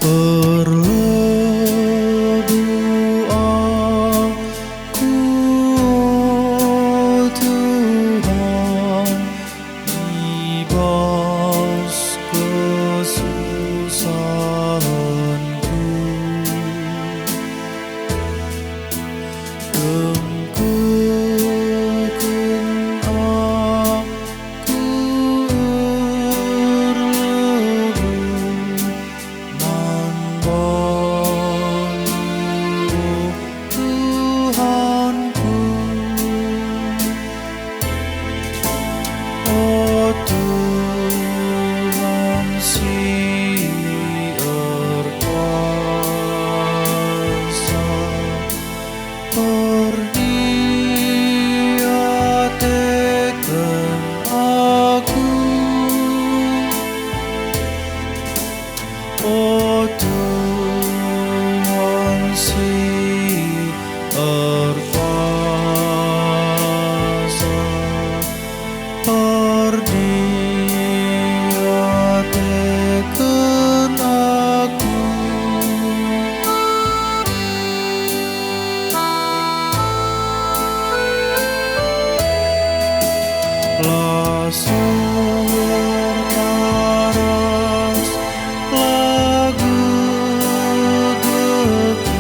Berlebu aku, Tuhan, ibas kesusahanku. Engkaukan aku berlebu, manggil Tuhanku. Oh Tuhan siar kuasa, pernihatkan aku. Oh Tuhan siar kuasa, pernihatkan aku. Lasur taras lagu teku,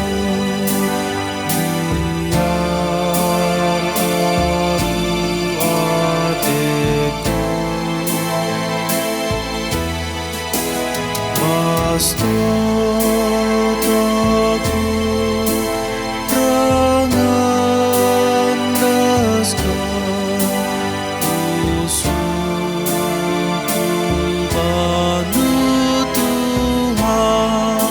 biar aru ateku. Pastotaku rangan daskan suku banu Tuhan.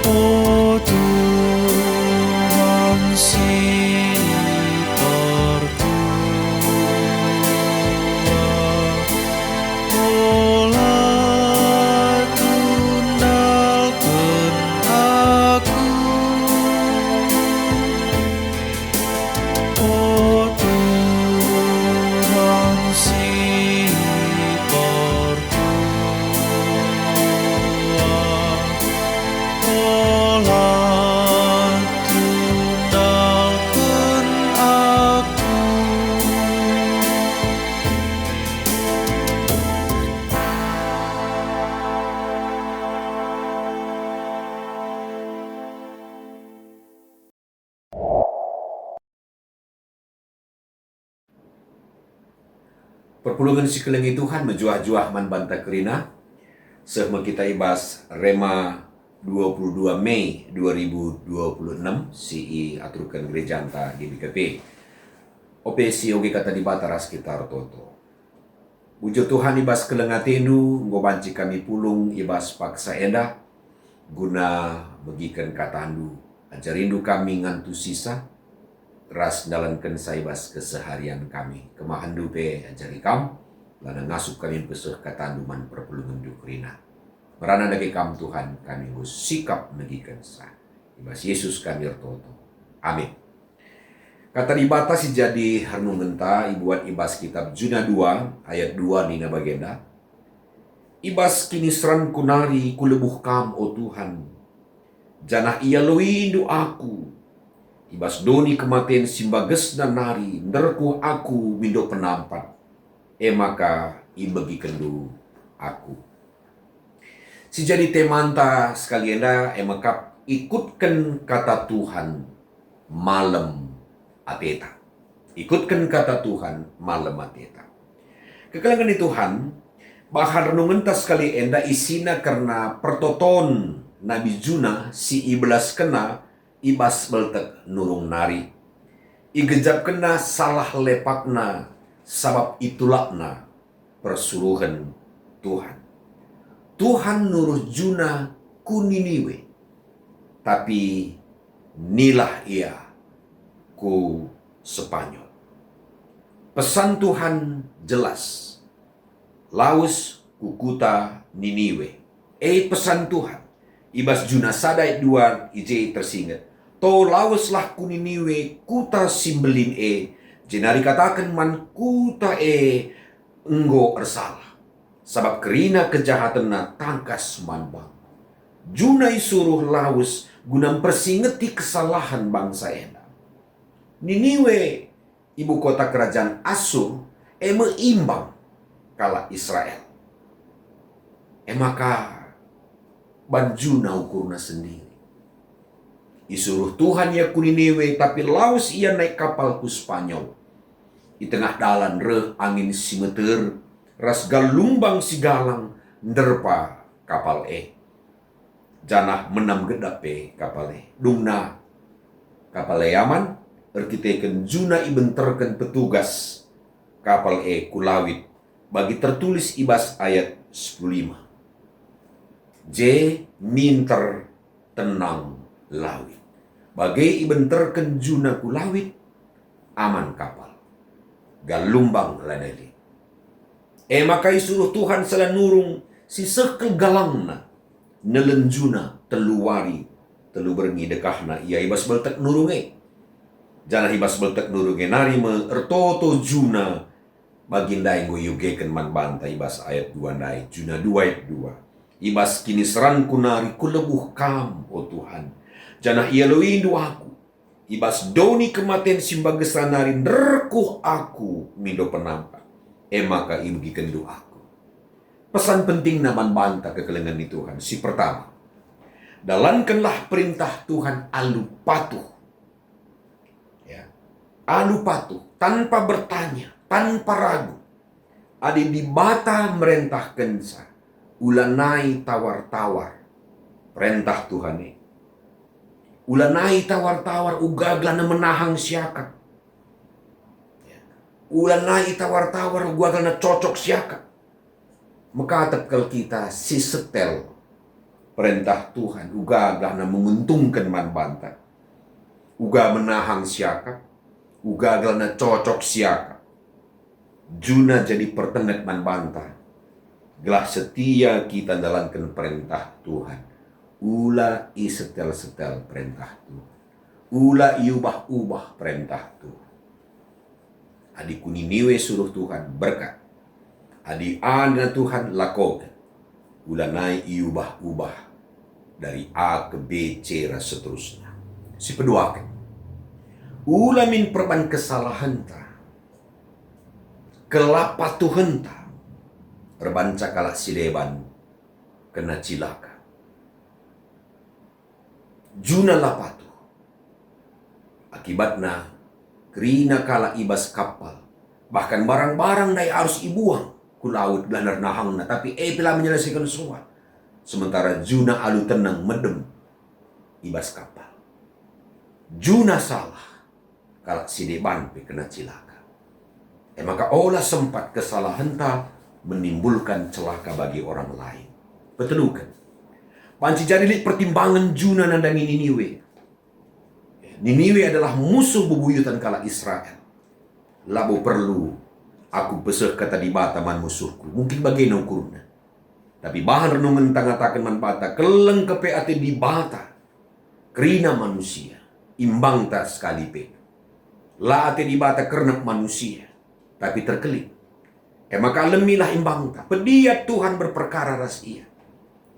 Oh Tuhan sitar kuat, olah tundalkan aku. Oh Tuhan sitar kuat, olah tundalkan aku. Perpulungan sikelengi Tuhan menjuah-juah man banta kerina. Sehma kita ibas Rema 22 Mei 2026 CI aturkan gereja anta GBKP. OPC oge kata di bata ras sekitar toto. Bujo Tuhan ibas kelengatenu ngobanci kami pulung ibas paksa enda guna bagikan katandu ajarindu kami ngantu sisa ras dalankan saibas keseharian kami kemahandu pe ajari kam lana ngasup kami peseh katandu man perpulungan dukrina merana dagi kam Tuhan kami sikap megikan sa ibas Yesus kami toto amin. Kata dibatasi jadi harnu ngenta ibuat ibas kitab Juna 2 ayat 2 nina bagenda. Ibas kinisran kunari kulebuh kam o Tuhan. Janah ia luindu aku. Ibas doni kematian simbages dan nari nderku aku mindo penampat. Maka ibagi kendu aku. Si jadi temanta sekalianda emakap ikutkan kata Tuhan malam ateta. Ikutkan kata Tuhan malam ateta. Kekalangan di Tuhan, bahar nungentas sekali enda isina karena pertoton Nabi Juna si iblas kena ibas beltek nurung nari. Igejap kena salah lepakna sabab itulakna persuruhan Tuhan. Tuhan nuruh Juna ku Niniwe, tapi nilah ia ku Spanyol. Pesan Tuhan jelas. Laus kukuta Niniwe. Pesan Tuhan. Ibas Juna sadai 2 ije tersingat. To lauslah ku Niniwe kuta simbelin jenari katakan man kuta enggo ersalah. Sabab kerina kejahatan na tangkas manbang. Junai suruh laus guna persingeti kesalahan bangsa ena. Niniwe, ibu kota kerajaan Asur, meimbang kala Israel. Maka banjuna ukurna sendiri. Isuruh Tuhan ya ku Niniwe, tapi laus ia naik kapal ku Spanyol. Di tengah dalan reh angin simeter, ras galumbang si galang nerpa kapal janah menam gedape kapal dungna kapal yaman erkiteken juna ibenterken petugas kapal kulawit bagi tertulis ibas ayat 15. J minter tenang lawit bagai ibenterken juna kulawit aman kapal galumbang laneli. Maka isuruh Tuhan selanurung si sekel galangna nelenjuna teluwari telu berengi dekahna ia ibas beltek nurunge. Jana ibas beltek nurunge narima ertoto juna bagindai nguyugeken man banta ibas ayat 2 ndai juna 2 ayat 2. Ibas kini seranku nari kulebuh kam o Tuhan. Jana ia loindu aku. Ibas doni kematian simbagesan nari nerkuh aku mindo penampak. Maka ibugikan doaku. Pesan penting naman banta kekelengan di Tuhan. Si pertama, dalankanlah perintah Tuhan alu patuh. Ya. Alu patuh, tanpa bertanya, tanpa ragu. Adi di bata merentahkan sa, ulanai tawar-tawar. Perintah Tuhan ini. Ulanai tawar-tawar ugaglan menahang siakat. Ulanai tawar-tawar gua kena cocok siaka. Maka tekel kita si setel perintah Tuhan. Uga gana menguntungkan man banta. Uga menahang siaka. Uga gana cocok siaka. Juna jadi pertenet man banta. Gelah setia kita dalamkan perintah Tuhan. Ula i setel-setel perintah Tuhan. Ula iubah-ubah perintah Tuhan. Adi kuniniwe suruh Tuhan berkat. Adi ada Tuhan lakukan. Ulanai iubah-ubah dari A ke B, C, dan seterusnya. Si peduakan. Ulamin perban kesalahan ta. Kelapa Tuhan ta. Perbanca kalah sileban kena cilaka. Juna lapatu. Akibatnya kerina kala ibas kapal. Bahkan barang-barang dai harus ibuang ku laut belandar nahangna. Tapi telah menyelesaikan semua. Sementara Juna alu tenang medem ibas kapal. Juna salah. Kala si deban kena cilaka. Maka olah sempat kesalahan ta menimbulkan celaka bagi orang lain. Betelukan. Panci jadi pertimbangan Juna nandangi Niniwe. Niniwe adalah musuh bebuyutan kala Israel. Labu perlu aku peseh kata di bata man musuhku. Mungkin bagian ukurna. Tapi bahan renungan tangatakan man bata. Keleng kepe ate di bata. Kerina manusia. Imbang tak sekali pe. La ate di bata kernak manusia. Tapi terkelip. Maka alamilah imbang tak. Pediat Tuhan berperkara ras ia.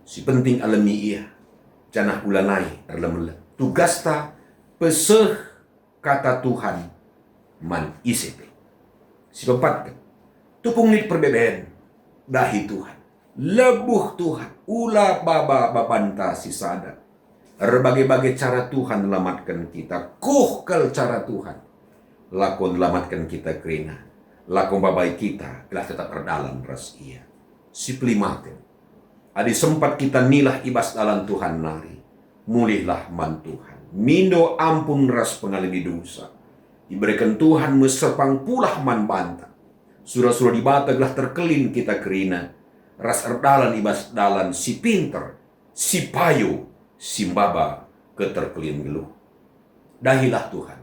Si penting alami ia. Janah ulanai terlemelah. Tugas ta peseh kata Tuhan man isepe. Si keempat, tupung nit perbedaan dahi Tuhan. Lebuh Tuhan. Ulah baba babanta si sada. Berbagai-bagai cara Tuhan melamatkan kita. Kuhkel cara Tuhan. Lakon melamatkan kita kerina. Lakon babai kita. Telah tetap berdalam ras ia. Si pelimaten. Adi sempat kita nilah ibas dalam Tuhan nari. Mulihlah man Tuhan. Mindo ampun ras pengalami dosa. Diberikan Tuhan mesepang pulah man banta. Surah-surah di bata gelah terkelin kita kerina. Ras erdalan ibas dalan si pinter. Si payo. Si mbaba keterkelin geluh. Dahilah Tuhan.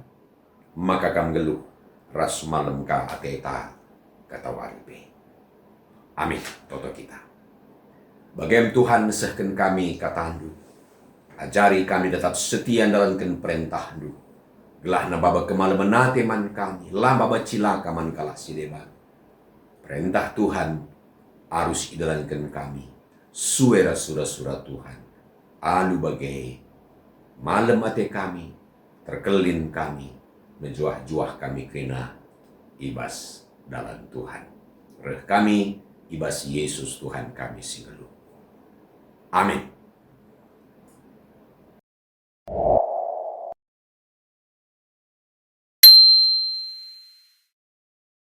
Maka kam geluh. Ras malam ka ateta. Kata waripe. Amin. Toto kita. Bagaimana Tuhan sehken kami katandu. Ajari kami tetap setia dalam perintah du. Gelah na baba kemalaman nate man kami. Lam baba cilaka man kalah si deban. Perintah Tuhan arus idalankan kami, suara surah-surah Tuhan, alu bagai malam ate kami, terkelin kami, menjuah-juah kami kerana ibas dalam Tuhan. Reh kami, ibas Yesus Tuhan kami singalu. Amin.